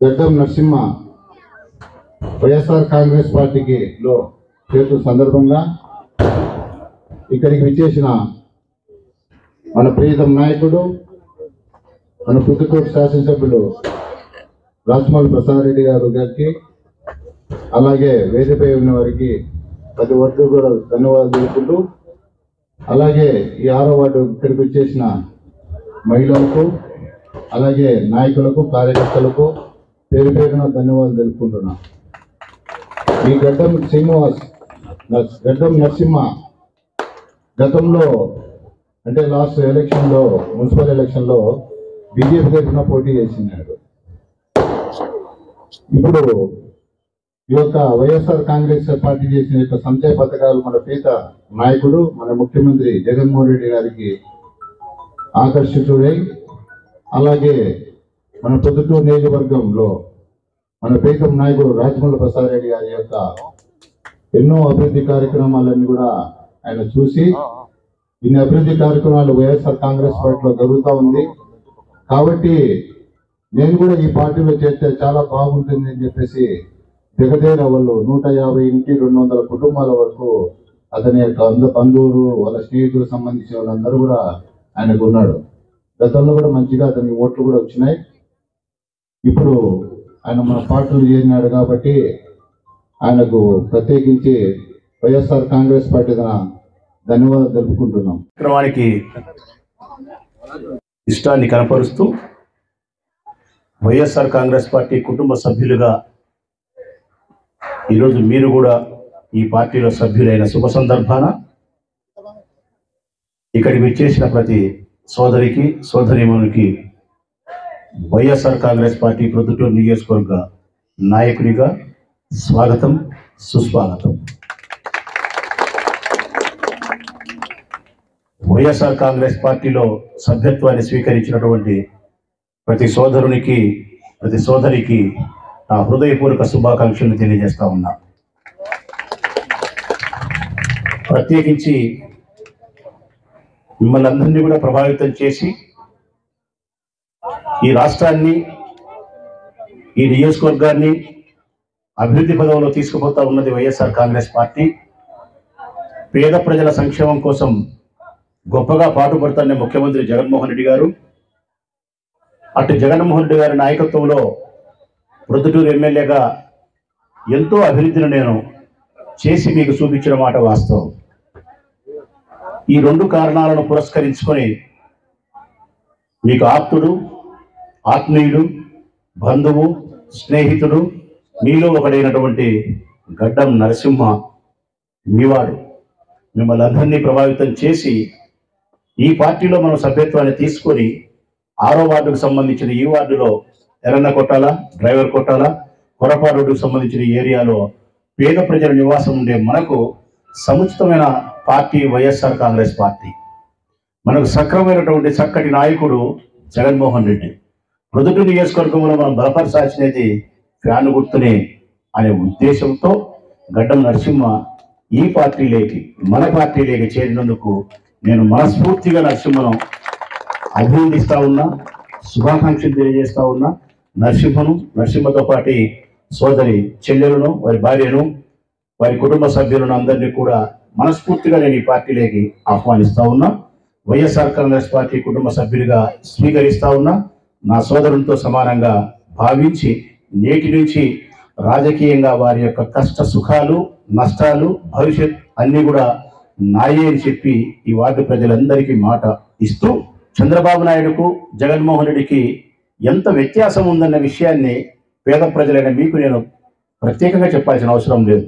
గడ్డం నరసింహ వైఎస్ఆర్ కాంగ్రెస్ పార్టీకి చేరు సందర్భంగా ఇక్కడికి విచ్చేసిన మన ప్రియతమ నాయకుడు మన పుదుకోట శాసనసభ్యులు రాజమౌళి ప్రసాద్ రెడ్డి గారికి అలాగే వేదికపై ఉన్న వారికి ప్రతి ఒక్కరు కూడా ధన్యవాదాలు తెలుపుకుంటూ అలాగే ఈ 6వ వార్డు ఇక్కడికి వచ్చేసిన మహిళలకు అలాగే నాయకులకు కార్యకర్తలకు పేరు పేరున ధన్యవాదాలు తెలుపుకుంటున్నాను. ఈ గడ్డం నరసింహ గతంలో అంటే లాస్ట్ ఎలక్షన్లో మున్సిపల్ ఎలక్షన్లో బీజేపీ తరఫున పోటీ చేసినాడు. ఇప్పుడు ఈ యొక్క వైఎస్ఆర్ కాంగ్రెస్ పార్టీ చేసిన యొక్క సంక్షేమ పథకాలు మన ప్రీత నాయకుడు మన ముఖ్యమంత్రి జగన్మోహన్ రెడ్డి గారికి ఆకర్షితుడై అలాగే మన పొద్దుటూరు నియోజకవర్గంలో మన ప్రీతం నాయకుడు రాజమౌళి ప్రసాద్ రెడ్డి గారి యొక్క ఎన్నో అభివృద్ధి కార్యక్రమాలన్నీ కూడా ఆయన చూసి ఇన్ని అభివృద్ధి కార్యక్రమాలు వైఎస్ఆర్ కాంగ్రెస్ పార్టీలో జరుగుతూ ఉంది కాబట్టి నేను కూడా ఈ పార్టీలో చేస్తే చాలా బాగుంటుంది అని చెప్పేసి దిగదేర వాళ్ళు 150 ఇంటి 200 కుటుంబాల వరకు అతని యొక్క బంధువులు వాళ్ళ స్నేహితులకు సంబంధించిన వాళ్ళందరూ కూడా ఆయనకు ఉన్నాడు. గతంలో కూడా మంచిగా అతనికి ఓట్లు కూడా వచ్చినాయి. ఇప్పుడు ఆయన మన పార్టీలో చేరినాడు కాబట్టి ఆయనకు ప్రత్యేకించి వైఎస్ఆర్ కాంగ్రెస్ పార్టీ ధన్యవాదాలు తెలుపుకుంటున్నాం. కార్యక్రమానికి ఇష్టాన్ని కనపరుస్తూ వైఎస్ఆర్ కాంగ్రెస్ పార్టీ కుటుంబ సభ్యులుగా ఈరోజు మీరు కూడా ఈ పార్టీలో సభ్యులైన శుభ సందర్భాన ఇక్కడికి విచ్చేసిన ప్రతి సోదరికి సోదరీమణునికి వైఎస్ఆర్ కాంగ్రెస్ పార్టీ ప్రొద్దుటూరు నియోజకవర్గ నాయకునిగా స్వాగతం, సుస్వాగతం. వైఎస్ఆర్ కాంగ్రెస్ పార్టీలో సభ్యత్వాన్ని స్వీకరించినటువంటి ప్రతి సోదరునికి ప్రతి సోదరికి నా హృదయపూర్వక శుభాకాంక్షలు తెలియజేస్తా ఉన్నా. ప్రత్యేకించి మిమ్మల్ని అందరినీ కూడా ప్రభావితం చేసి ఈ రాష్ట్రాన్ని ఈ నియోజకవర్గాన్ని అభివృద్ధి పదంలో తీసుకుపోతా ఉన్నది వైఎస్ఆర్ కాంగ్రెస్ పార్టీ. పేద ప్రజల సంక్షేమం కోసం గొప్పగా పాటుపడుతున్న ముఖ్యమంత్రి జగన్మోహన్ రెడ్డి గారు, అటు జగన్మోహన్ రెడ్డి గారి నాయకత్వంలో ప్రొద్దుటూరు ఎమ్మెల్యేగా ఎంతో అభివృద్ధిని నేను చేసి మీకు చూపించిన మాట వాస్తవం. ఈ రెండు కారణాలను పురస్కరించుకొని మీకు ఆప్తుడు, ఆత్మీయుడు, బంధువు, స్నేహితుడు, మీలో ఒకడైనటువంటి గడ్డం నరసింహ మీవాడు మిమ్మల్ని అందరినీ ప్రభావితం చేసి ఈ పార్టీలో మనం సభ్యత్వాన్ని తీసుకొని 6వ వార్డుకు సంబంధించిన ఈ వార్డులో ఎర్రన్న కొట్టాల, డ్రైవర్ కొట్టాల, కొరపాడు రోడ్డుకు సంబంధించిన ఏరియాలో పేద ప్రజల నివాసం ఉండే మనకు సముచితమైన పార్టీ వైఎస్ఆర్ కాంగ్రెస్ పార్టీ. మనకు సక్రమైనటువంటి చక్కటి నాయకుడు జగన్మోహన్ రెడ్డి. ప్రొద్దుటూరు నియోజకవర్గంలో మనం బలపరచాల్సినది ఫ్యాన్ గుర్తునే అనే ఉద్దేశంతో గడ్డం నరసింహ ఈ పార్టీలోకి మన పార్టీలోకి చేరినందుకు నేను మనస్ఫూర్తిగా నరసింహను అభినందిస్తా ఉన్నా, శుభాకాంక్షలు తెలియజేస్తా ఉన్నా. నరసింహతో పాటు సోదరి చెల్లెలను, వారి భార్యను, వారి కుటుంబ సభ్యులను అందరినీ కూడా మనస్ఫూర్తిగా నేను ఈ పార్టీలోకి ఆహ్వానిస్తా ఉన్నా. వైఎస్ఆర్ కాంగ్రెస్ పార్టీ కుటుంబ సభ్యులుగా స్వీకరిస్తా ఉన్నా. నా సోదరునితో సమానంగా భావించి నేటి నుంచి రాజకీయంగా వారి యొక్క కష్ట సుఖాలు, నష్టాలు, భవిష్యత్ అన్నీ కూడా నాయే అని చెప్పి ఈ వార్డు ప్రజలందరికీ మాట ఇస్తూ, చంద్రబాబు నాయుడుకు జగన్మోహన్ రెడ్డికి ఎంత వ్యత్యాసం ఉందన్న విషయాన్ని పేద ప్రజలైన మీకు నేను ప్రత్యేకంగా చెప్పాల్సిన అవసరం లేదు.